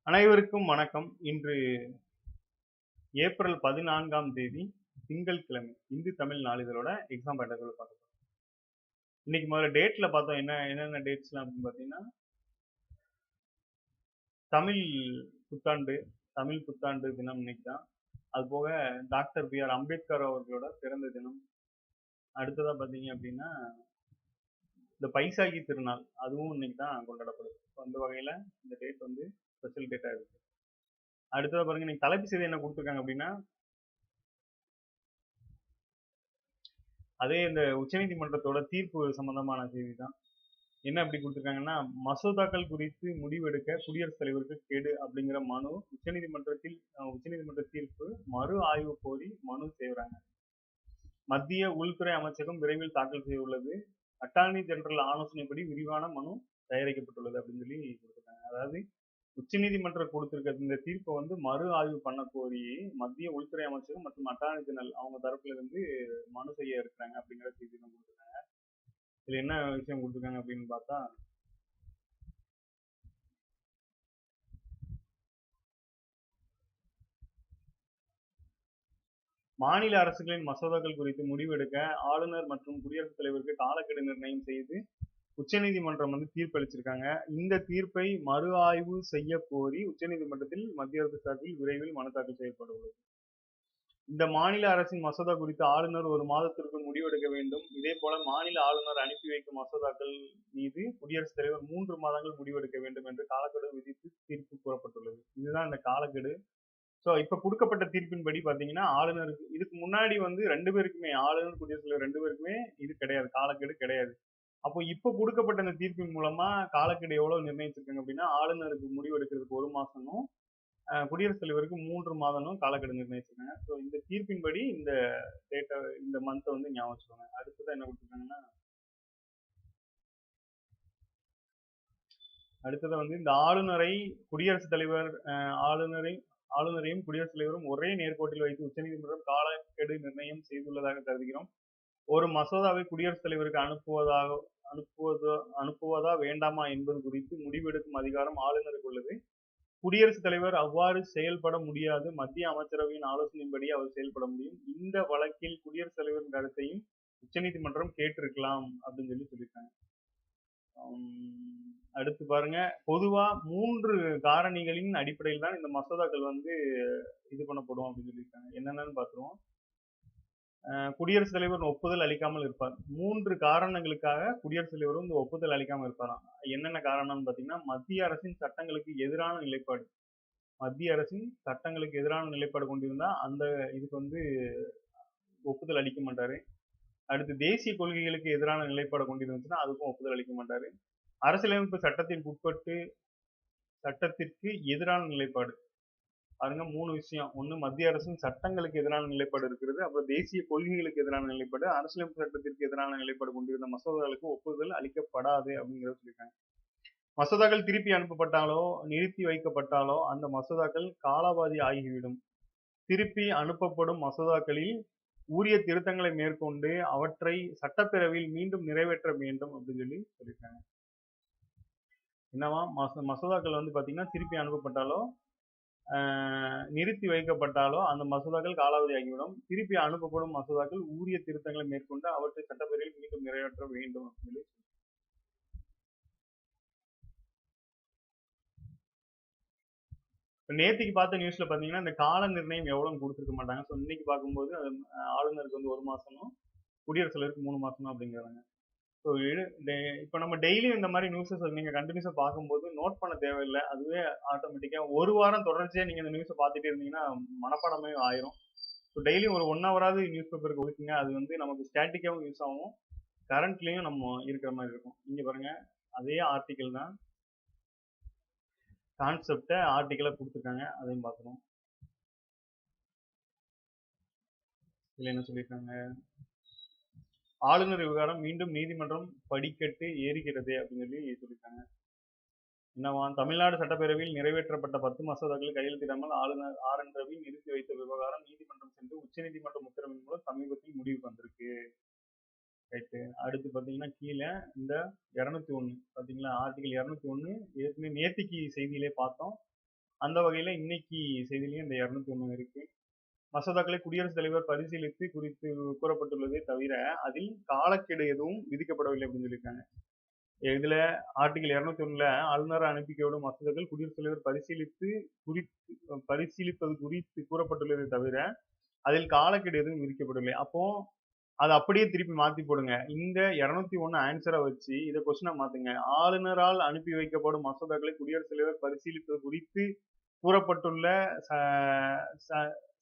அனைவருக்கும் வணக்கம். இன்று ஏப்ரல் 14ஆம் தேதி திங்கட்கிழமை. இந்து தமிழ் நாளிதழோட எக்ஸாம் பேட்டர்ன்ல பார்க்க போறோம். இன்னைக்கு முதல்ல டேட்ல பார்த்தோம். என்னென்ன டேட்ஸ்லாம் அப்படின்னு பார்த்தீங்கன்னா, தமிழ் தமிழ் புத்தாண்டு தினம் இன்னைக்கு தான். அது போக டாக்டர் பி.ஆர். அம்பேத்கர் அவர்களோட பிறந்த தினம். அடுத்ததா பார்த்தீங்க அப்படின்னா, இந்த பைசாகி திருநாள் அதுவும் இன்னைக்கு தான் கொண்டாடப்படுது. அந்த வகையில இந்த டேட் வந்து ஸ்பெஷல் டேட்டா இருக்கு. அடுத்ததா பாருங்க, இன்னைக்கு தலைப்பு செய்தி என்ன கொடுத்துருக்காங்க அப்படின்னா, அதே இந்த உச்சநீதிமன்றத்தோட தீர்ப்பு சம்பந்தமான செய்தி தான். என்ன அப்படி கொடுத்துருக்காங்கன்னா, மசோதாக்கள் குறித்து முடிவெடுக்க குடியரசுத் தலைவருக்கு கெடு அப்படிங்கிற மனு உச்சநீதிமன்ற தீர்ப்பு மறு ஆய்வு கோரி மனு செய்கிறாங்க. மத்திய உள்துறை அமைச்சகம் விரைவில் தாக்கல் செய்ய உள்ளது. அட்டார்னி ஜெனரல் ஆலோசனைப்படி விரிவான மனு தயாரிக்கப்பட்டுள்ளது அப்படின்னு சொல்லி கொடுத்துருக்காங்க. அதாவது உச்சநீதிமன்றம் கொடுத்திருக்க இந்த தீர்ப்பை வந்து மறு ஆய்வு பண்ண கோரி மத்திய உள்துறை அமைச்சகம் மற்றும் அட்டார்னி ஜெனரல் அவங்க தரப்புல இருந்து மனு செய்ய இருக்கிறாங்க அப்படிங்கிற செய்தி தான் கொடுத்துருக்காங்க. இதுல என்ன விஷயம் கொடுத்துருக்காங்க அப்படின்னு பார்த்தா, மாநில அரசுகளின் மசோதாக்கள் குறித்து முடிவெடுக்க ஆளுநர் மற்றும் குடியரசுத் தலைவருக்கு காலக்கெடு நிர்ணயம் செய்து உச்சநீதிமன்றம் வந்து தீர்ப்பளிச்சிருக்காங்க. இந்த தீர்ப்பை மறு ஆய்வு செய்ய கோரி உச்சநீதிமன்றத்தில் மத்திய அரசு சார்பில் விரைவில் மனு தாக்கல் செய்யப்பட உள்ளது. இந்த மாநில அரசின் மசோதா குறித்து ஆளுநர் ஒரு மாதத்திற்குள் முடிவெடுக்க வேண்டும். இதே போல மாநில ஆளுநர் அனுப்பி வைக்கும் மசோதாக்கள் மீது குடியரசுத் தலைவர் 3 மாதங்கள் முடிவெடுக்க வேண்டும் என்று காலக்கெடு விதித்து தீர்ப்பு கூறப்பட்டுள்ளது. இதுதான் இந்த காலக்கெடு. ஸோ இப்ப கொடுக்கப்பட்ட தீர்ப்பின்படி பாத்தீங்கன்னா, ஆளுநருக்கு இதுக்கு முன்னாடி வந்து 2 பேருக்குமே, ஆளுநர் குடியரசுத் தலைவர் 2 பேருக்குமே இது கிடையாது, காலக்கெடு கிடையாது. அப்போ இப்ப கொடுக்கப்பட்ட இந்த தீர்ப்பின் மூலமா காலக்கெடு எவ்வளவு நிர்ணயிச்சிருக்காங்க அப்படின்னா, ஆளுநருக்கு முடிவெடுக்கிறதுக்கு 1 மாசமும், குடியரசுத் தலைவருக்கு 3 மாதமும் காலக்கெடு நிர்ணயிச்சிருக்காங்க. ஸோ இந்த தீர்ப்பின்படி இந்த டேட்டா, இந்த மந்த்தை வந்து ஞாபகம் வச்சுக்கோங்க. அடுத்ததான் என்ன கொடுத்துருக்காங்கன்னா, அடுத்தது வந்து இந்த குடியரசுத் தலைவர் ஆளுநரையும் குடியரசுத் தலைவரும் ஒரே நேர்கோட்டில் வைத்து உச்சநீதிமன்றம் காலக்கெடு நிர்ணயம் செய்துள்ளதாக கருதுகிறோம். ஒரு மசோதாவை குடியரசுத் தலைவருக்கு அனுப்புவதா வேண்டாமா என்பது குறித்து முடிவெடுக்கும் அதிகாரம் ஆளுநருக்கு உள்ளது. குடியரசுத் தலைவர் அவ்வாறு செயல்பட முடியாது. மத்திய அமைச்சரவையின் ஆலோசனையின்படி அவர் செயல்பட முடியும். இந்த வழக்கில் குடியரசுத் தலைவரின் கருத்தையும் உச்சநீதிமன்றம் கேட்டிருக்கலாம் அப்படின்னு சொல்லியிருக்காங்க. அடுத்து பாருங்க, பொதுவா 3 காரணிகளின் அடிப்படையில் தான் இந்த மசோதாக்கள் வந்து இது பண்ணப்படும் அப்படின்னு சொல்லியிருக்காங்க. என்னென்னு பார்த்துருவோம். குடியரசுத் தலைவர் ஒப்புதல் அளிக்காமல் இருப்பார். 3 காரணங்களுக்காக குடியரசுத் தலைவர் வந்து ஒப்புதல் அளிக்காமல் இருப்பாராம். என்னென்ன காரணம்னு பார்த்தீங்கன்னா, மத்திய அரசின் சட்டங்களுக்கு எதிரான நிலைப்பாடு கொண்டிருந்தா அந்த இதுக்கு வந்து ஒப்புதல் அளிக்க மாட்டாரு. அடுத்து தேசிய கொள்கைகளுக்கு எதிரான நிலைப்பாடு கொண்டிருந்துச்சுன்னா அதுக்கும் ஒப்புதல் அளிக்க மாட்டாரு. அரசியலமைப்பு சட்டத்திற்கு எதிரான நிலைப்பாடு, பாருங்க 3 விஷயம். ஒண்ணு, மத்திய அரசின் சட்டங்களுக்கு எதிரான நிலைப்பாடு இருக்கிறது. அப்புறம் தேசிய கொள்கைகளுக்கு எதிரான நிலைப்பாடு, அரசியலமைப்பு சட்டத்திற்கு எதிரான நிலைப்பாடு கொண்டிருந்த மசோதாக்களுக்கு ஒப்புதல் அளிக்கப்படாது அப்படிங்கிறத சொல்லியிருக்காங்க. மசோதாக்கள் திருப்பி அனுப்பப்பட்டாலோ நிறுத்தி வைக்கப்பட்டாலோ அந்த மசோதாக்கள் காலாவதி ஆகிவிடும். திருப்பி அனுப்பப்படும் மசோதாக்களில் உரிய திருத்தங்களை மேற்கொண்டு அவற்றை சட்டப்பேரவையில் மீண்டும் நிறைவேற்ற வேண்டும் அப்படின்னு சொல்லியிருக்காங்க. என்னவா, மசோதாக்கள் வந்து பாத்தீங்கன்னா திருப்பி அனுப்பப்பட்டாலோ நிறுத்தி வைக்கப்பட்டாலோ அந்த மசோதாக்கள் காலாவதி ஆகிவிடும். திருப்பி அனுப்பப்படும் மசோதாக்கள் உரிய திருத்தங்களை மேற்கொண்டு அவற்றை சட்டப்பேரவையில் மீண்டும் நிறைவேற்ற வேண்டும் அப்படின்னு நேத்திக்கு பார்த்த நியூஸ்ல பாத்தீங்கன்னா இந்த கால நிர்ணயம் எவ்வளவு கொடுத்துருக்க மாட்டாங்க. ஸோ இன்னைக்கு பார்க்கும்போது அது ஆளுநருக்கு வந்து 1 மாசமும் குடியரசுத் தலைவருக்கு 3 மாசமும் அப்படிங்கிறாங்க. ஸோ இப்போ நம்ம டெய்லியும் இந்த மாதிரி நியூஸஸ் நீங்க கண்டினியூஸா பார்க்கும்போது நோட் பண்ண தேவையில்லை. அதுவே ஆட்டோமேட்டிக்கா 1 வாரம் தொடர்ச்சியா நீங்க இந்த நியூஸை பார்த்துட்டே இருந்தீங்கன்னா மனப்பாடமே ஆயிரும். ஸோ டெய்லியும் ஒரு 1 ஹவராவது நியூஸ் பேப்பருக்கு ஒதுக்குங்க. அது வந்து நமக்கு ஸ்டாட்டிக்காவும் யூஸ் ஆகும், கரண்ட்லயும் நம்ம இருக்கிற மாதிரி இருக்கும். இங்க பாருங்க, அதே ஆர்டிக்கல் தான், கான்செப்டை ஆர்டிக்கலா கொடுத்துருக்காங்க. அதையும் பார்க்கணும். இதுல என்ன சொல்லியிருக்காங்க, ஆளுநர் விவகாரம் மீண்டும் நீதிமன்றம் படிக்கட்டு ஏறுகிறது அப்படின்னு சொல்லியிருக்காங்க. என்னவா, தமிழ்நாடு சட்டப்பேரவையில் நிறைவேற்றப்பட்ட 10 மசோதாக்கள் கையெழுத்திடாமல் ஆளுநர் ஆர்.என். ரவி நிறுத்தி வைத்த விவகாரம் நீதிமன்றம் சென்று உச்சநீதிமன்றம் உத்தரவின் மூலம் சமீபத்தில் முடிவுக்கு வந்திருக்கு. ரைட்டு. அடுத்து பாத்தீங்கன்னா கீழே இந்த 201 பாத்தீங்களா, ஆர்டிகல் 201 ஏற்கனவே நேத்திக்கு செய்தியிலே பார்த்தோம். அந்த வகையில இன்னைக்கு செய்தியிலையும் இந்த 201 இருக்கு. மசோதாக்களை குடியரசுத் தலைவர் பரிசீலித்து குறித்து கூறப்பட்டுள்ளதே தவிர அதில் காலக்கெடு எதுவும் விதிக்கப்படவில்லை அப்படின்னு சொல்லியிருக்காங்க. இதுல ஆர்டிகல் 201ல ஆளுநர் அனுப்பிக்கையோடும் மசோதாக்கள் குடியரசுத் தலைவர் பரிசீலிப்பது குறித்து கூறப்பட்டுள்ளதே தவிர அதில் காலக்கெடு எதுவும் விதிக்கப்படவில்லை. அப்போ அதை அப்படியே திருப்பி மாத்தி போடுங்க. இந்த 201 ஆன்சரை வச்சு இதை கொஸ்டினா மாத்துங்க. ஆளுநரால் அனுப்பி வைக்கப்படும் மசோதாக்களை குடியரசுத் தலைவர் பரிசீலிப்பது குறித்து கூறப்பட்டுள்ள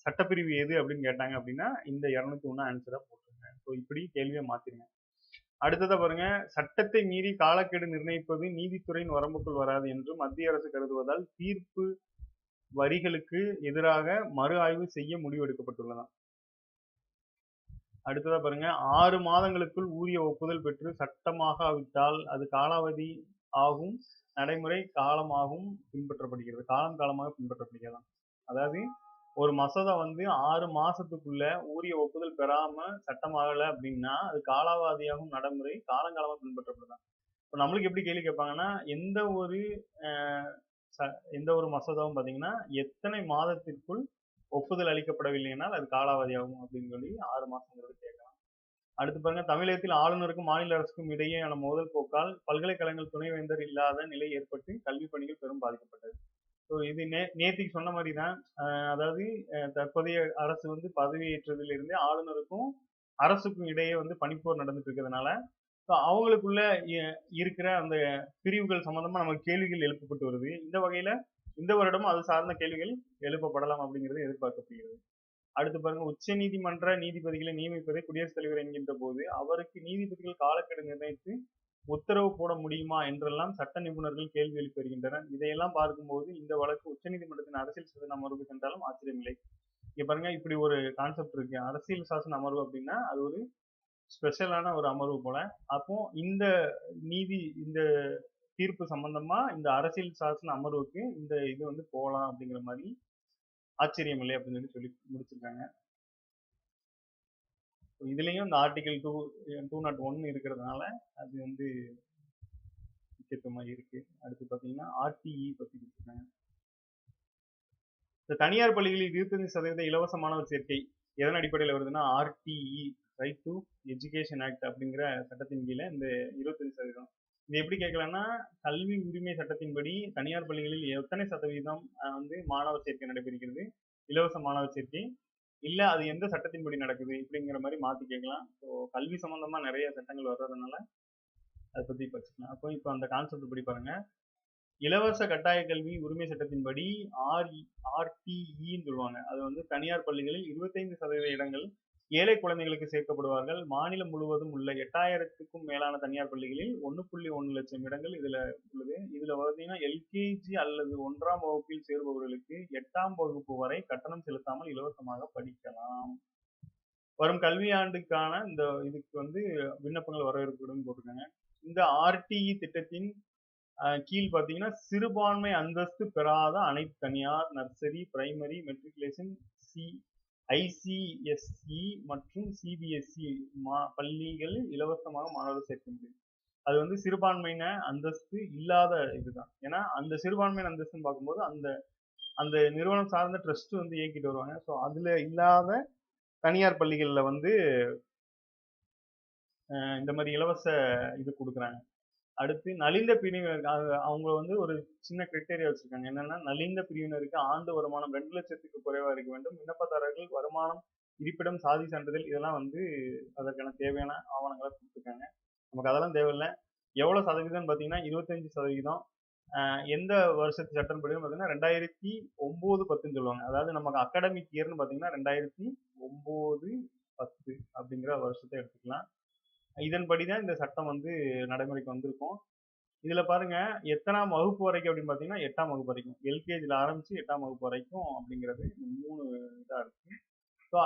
சட்டப்பிரிவு எது அப்படின்னு கேட்டாங்க அப்படின்னா இந்த 201 ஆன்சரா போட்டுருங்க. ஸோ இப்படி கேள்வியை மாத்திருங்க. அடுத்ததா பாருங்க, சட்டத்தை மீறி காலக்கெடு நிர்ணயிப்பது நீதித்துறையின் வரம்புக்குள் வராது என்று மத்திய அரசு கருதுவதால் தீர்ப்பு வரிகளுக்கு எதிராக மறு ஆய்வு செய்ய முடிவெடுக்கப்பட்டுள்ளதாம். அடுத்ததா பாருங்க, 6 மாதங்களுக்குள் உரிய ஒப்புதல் பெற்று சட்டமாகாவிட்டால் அது காலாவதி ஆகும் நடைமுறை காலமாக பின்பற்றப்படுகிறது. அதாவது ஒரு மசோதா வந்து 6 மாசத்துக்குள்ள உரிய ஒப்புதல் பெறாம சட்டமாகல அப்படின்னா அது காலாவதியாகும் நடைமுறை காலங்காலமா பின்பற்றப்படுதான். இப்போ நம்மளுக்கு எப்படி கேள்வி கேட்பாங்கன்னா, எந்த ஒரு மசோதாவும் பாத்தீங்கன்னா எத்தனை மாதத்திற்குள் ஒப்புதல் அளிக்கப்படவில்லைனால் அது காலாவதியாகும் அப்படின்னு சொல்லி 6 மாசங்கிறது கேட்கலாம். அடுத்து பாருங்க, தமிழகத்தில் ஆளுநருக்கும் மாநில அரசுக்கும் இடையேயான மோதல் போக்கால் பல்கலைக்கழகங்கள் துணைவேந்தர் இல்லாத நிலை ஏற்பட்டு கல்வி பணிகள் பெரும் பாதிக்கப்பட்டது. ஸோ இது நேத்திக்கு சொன்ன மாதிரி தான். அதாவது தற்போதைய அரசு வந்து பதவியேற்றதிலிருந்தே ஆளுநருக்கும் அரசுக்கும் இடையே வந்து பனிப்போர் நடந்துட்டு இருக்கிறதுனால ஸோ அவங்களுக்குள்ள இருக்கிற அந்த பிரிவுகள் சம்பந்தமா நமக்கு கேள்விகள் எழுப்பப்பட்டு வருது. இந்த வகையில இந்த வருடமும் அது சார்ந்த கேள்விகள் எழுப்பப்படலாம் அப்படிங்கிறது எதிர்பார்க்கப்படுகிறது. அடுத்து பாருங்க, உச்ச நீதிமன்ற நீதிபதிகளை நியமிப்பதை குடியரசுத் தலைவர் என்கின்ற போது அவருக்கு நீதிபதிகள் காலக்கெடு நிர்ணயித்து உத்தரவு போட முடியுமா என்றெல்லாம் சட்ட நிபுணர்கள் கேள்வி எழுப்பி வருகின்றனர். இதையெல்லாம் பார்க்கும்போது இந்த வழக்கு உச்சநீதிமன்றத்தின் அரசியல் சாசன அமர்வு சென்றாலும் ஆச்சரியமில்லை. இங்க பாருங்க, இப்படி ஒரு கான்செப்ட் இருக்கு. அரசியல் சாசன அமர்வு அப்படின்னா அது ஒரு ஸ்பெஷலான ஒரு அமர்வு போல. அப்போ இந்த தீர்ப்பு சம்பந்தமா இந்த அரசியல் சாசன அமர்வுக்கு இந்த இது வந்து போகலாம் அப்படிங்கிற மாதிரி ஆச்சரியம் இல்லை அப்படின்னு சொல்லி முடிச்சிருக்காங்க. இதுலயும் இந்த ஆர்டிகல் 201 இருக்கிறதுனால அது வந்து முக்கியத்துவமா இருக்கு. அடுத்து பாத்தீங்கன்னா ஆர்டிஇ பத்தி கொடுத்துருக்காங்க. இந்த தனியார் பள்ளிகளில் 25% இலவச மாணவர் சேர்க்கை எதன் அடிப்படையில் வருதுன்னா RTE right to education act அப்படிங்கிற சட்டத்தின் கீழே இந்த 25%. இது எப்படி கேட்கலாம்னா, கல்வி உரிமை சட்டத்தின்படி தனியார் பள்ளிகளில் எத்தனை சதவீதம் வந்து மாணவர் சேர்க்கை நடைபெறுகிறது, இலவச மாணவர் சேர்க்கை, இல்ல அது எந்த சட்டத்தின்படி நடக்குது இப்படிங்கிற மாதிரி மாத்தி கேட்கலாம். ஸோ கல்வி சம்பந்தமா நிறைய சட்டங்கள் வர்றதுனால அதை பத்தி படிச்சுக்கலாம். அப்போ இப்போ அந்த கான்செப்ட் படி பாருங்க, இலவச கட்டாய கல்வி உரிமை சட்டத்தின்படி ஆர்டிஇன்னு சொல்லுவாங்க. அது வந்து தனியார் பள்ளிகளில் 25% இடங்கள் ஏழை குழந்தைகளுக்கு சேர்க்கப்படுவார்கள். மாநிலம் முழுவதும் உள்ள 8000க்கும் மேலான தனியார் பள்ளிகளில் 1.1 லட்சம் இடங்கள் இதுல உள்ளது. இதுல பார்த்தீங்கன்னா எல்கேஜி அல்லது 1ஆம் வகுப்பில் சேருபவர்களுக்கு 8ஆம் வகுப்பு வரை கட்டணம் செலுத்தாமல் இலவசமாக படிக்கலாம். வரும் கல்வியாண்டுக்கான இந்த இதுக்கு வந்து விண்ணப்பங்கள் வரவேற்கப்படும் போட்டிருக்காங்க. இந்த ஆர்டிஇ திட்டத்தின் கீழ் பார்த்தீங்கன்னா சிறுபான்மை அந்தஸ்து பெறாத அனைத்து தனியார் நர்சரி, பிரைமரி, மெட்ரிகுலேஷன், ஐசிஎஸ்இ மற்றும் சிபிஎஸ்இ பள்ளிகளில் இலவசமாக மாணவர்கள் சேர்க்க முடியும். அது வந்து சிறுபான்மையின அந்தஸ்து இல்லாத இதுதான். ஏன்னா அந்த சிறுபான்மையின அந்தஸ்துன்னு பார்க்கும்போது அந்த நிறுவனம் சார்ந்த ட்ரஸ்ட் வந்து இயக்கிட்டு வருவாங்க. ஸோ அதுல இல்லாத தனியார் பள்ளிகளில் வந்து இந்த மாதிரி இலவச இது கொடுக்குறாங்க. அடுத்து நலிந்த பிரிவினர் அவங்க வந்து ஒரு சின்ன கிரைட்டேரியா வச்சிருக்காங்க. என்னன்னா, நலிந்த பிரிவினருக்கு ஆண்டு வருமானம் 2 லட்சத்துக்கு குறைவா இருக்க வேண்டும். விண்ணப்பதாரர்கள் வருமானம், இருப்பிடம், சாதி சான்றிதழ் இதெல்லாம் வந்து அதற்கான தேவையான ஆவணங்களை கொடுத்துருக்காங்க. நமக்கு அதெல்லாம் தேவையில்லை. எவ்வளவு சதவீதம் பார்த்தீங்கன்னா 25%. எந்த வருஷத்து சட்டம் படி பார்த்தீங்கன்னா 2009-10 சொல்லுவாங்க. அதாவது நமக்கு அகாடமிக் இயர்னு பார்த்தீங்கன்னா 2009-10 அப்படிங்கிற வருஷத்தை எடுத்துக்கலாம். இதன்படிதான் இந்த சட்டம் வந்து நடைமுறைக்கு வந்திருக்கும். இதுல பாருங்க, எத்தனாம் வகுப்பு வரைக்கும் அப்படின்னு பாத்தீங்கன்னா 8ஆம் வகுப்பு வரைக்கும், எல்கேஜில ஆரம்பிச்சு 8ஆம் வகுப்பு வரைக்கும் அப்படிங்கிறது 3 இதா இருக்கு. ஸோ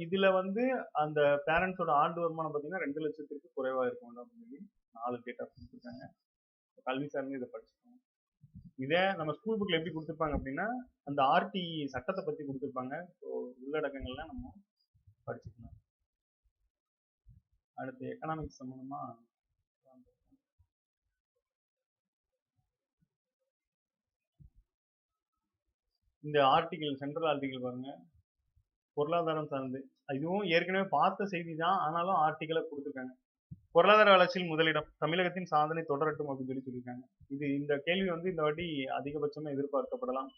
இதுல வந்து அந்த பேரண்ட்ஸோட ஆண்டு வருமானம் பாத்தீங்கன்னா 2 லட்சத்திற்கு குறைவா இருக்கும் அப்படின்னு சொல்லி 4 டேட்டா கொடுத்துருக்காங்க. கல்வி சார்ந்து இதை படிச்சுக்கோங்க. இதே நம்ம ஸ்கூல் புக்ல எப்படி கொடுத்துருப்பாங்க அப்படின்னா அந்த ஆர்டிஇ சட்டத்தை பத்தி கொடுத்துருப்பாங்க. ஸோ உள்ளடக்கங்கள்லாம் நம்ம படிச்சுக்கணும். அடுத்து எக்கனாமிக்ஸ் சம்பந்தமா இந்த ஆர்டிகிள் சென்ட்ரல் ஆர்டிகிள் பாருங்க, பொருளாதாரம் சார்ந்து. இதுவும் ஏற்கனவே பார்த்த செய்தி தான், ஆனாலும் ஆர்டிகிளா கொடுத்துருக்காங்க. பொருளாதார வளர்ச்சியில் முதலிடம் தமிழகத்தின் சாதனை தொடரட்டும் அப்படின்னு சொல்லியிருக்காங்க. இந்த கேள்வி வந்து இந்த வாட்டி அதிகபட்சமா எதிர்பார்க்கப்படலாம்.